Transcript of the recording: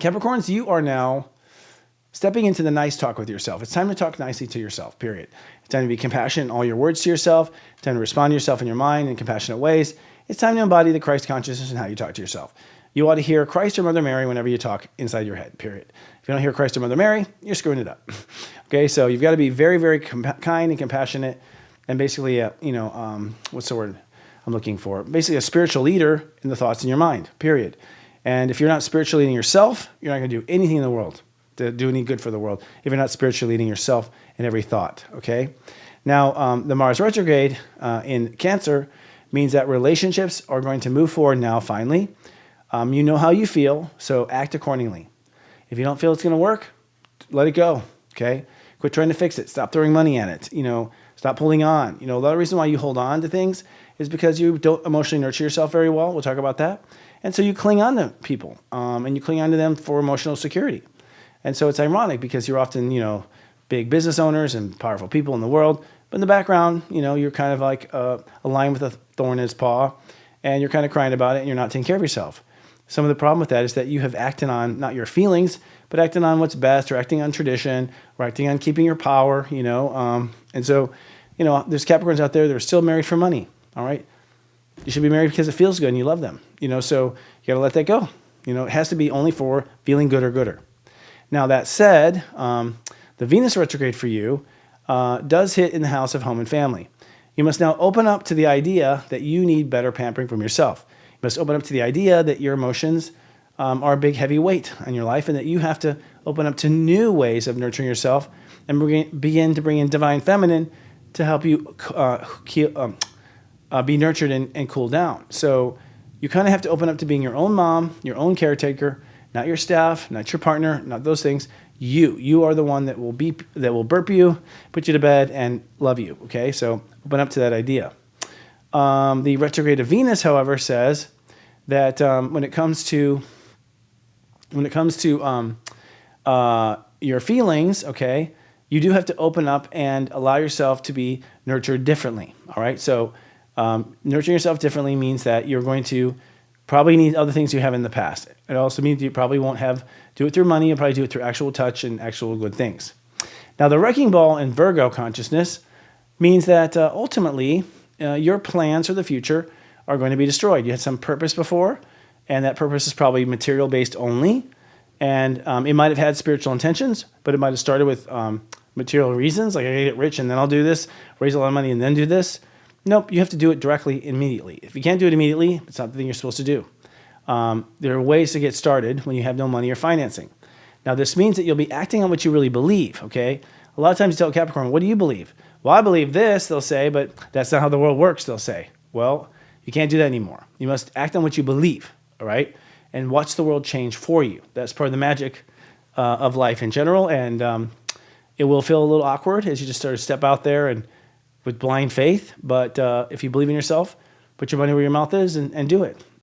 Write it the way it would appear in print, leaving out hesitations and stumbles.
Capricorns, you are now stepping into the nice talk with yourself. It's time to talk nicely to yourself, period. It's time to be compassionate in all your words to yourself. It's time to respond to yourself in your mind in compassionate ways. It's time to embody the Christ consciousness in how you talk to yourself. You ought to hear Christ or Mother Mary whenever you talk inside your head, period. If you don't hear Christ or Mother Mary, you're screwing it up. Okay, so you've got to be very, very kind and compassionate and basically, what's the word I'm looking for? Basically a spiritual leader in the thoughts in your mind, period. And if you're not spiritually leading yourself, you're not going to do anything in the world to do any good for the world if you're not spiritually leading yourself in every thought, okay? Now, the Mars retrograde in Cancer means that relationships are going to move forward now, finally. You know how you feel, so act accordingly. If you don't feel it's going to work, let it go, okay? Quit trying to fix it. Stop throwing money at it, stop holding on. A lot of reason why you hold on to things is because you don't emotionally nurture yourself very well. We'll talk about that. And so you cling on to people, and you cling on to them for emotional security. And so it's ironic because you're often, big business owners and powerful people in the world, but in the background, you're kind of like a lion with a thorn in its paw, and you're kind of crying about it, and you're not taking care of yourself. Some of the problem with that is that you have acted on not your feelings, but acting on what's best, or acting on tradition, or acting on keeping your power, And so, there's Capricorns out there that are still married for money, all right? You should be married because it feels good and you love them, so you got to let that go. It has to be only for feeling good or gooder. Now, that said, the Venus retrograde for you does hit in the house of home and family. You must now open up to the idea that you need better pampering from yourself. You must open up to the idea that your emotions are a big, heavy weight on your life and that you have to open up to new ways of nurturing yourself and begin to bring in divine feminine to help you be nurtured and cool down. So you kind of have to open up to being your own mom, your own caretaker, not your staff, not your partner, not those things. You are the one that will burp you, put you to bed, and love you. Okay, so open up to that idea. The retrograde of Venus, however, says that when it comes to your feelings, okay, you do have to open up and allow yourself to be nurtured differently. All right, so nurturing yourself differently means that you're going to probably need other things you have in the past. It also means you probably won't do it through money. You'll probably do it through actual touch and actual good things. Now, the wrecking ball in Virgo consciousness means that ultimately your plans for the future are going to be destroyed. You had some purpose before, and that purpose is probably material-based only. And it might have had spiritual intentions, but it might have started with material reasons, like I gotta get rich and then I'll do this, raise a lot of money and then do this. Nope, you have to do it directly, immediately. If you can't do it immediately, it's not the thing you're supposed to do. There are ways to get started when you have no money or financing. Now, this means that you'll be acting on what you really believe, okay? A lot of times you tell Capricorn, what do you believe? Well, I believe this, they'll say, but that's not how the world works, they'll say. Well, you can't do that anymore. You must act on what you believe, all right? And watch the world change for you. That's part of the magic of life in general, and it will feel a little awkward as you just sort of step out there and with blind faith, but if you believe in yourself, put your money where your mouth is and do it.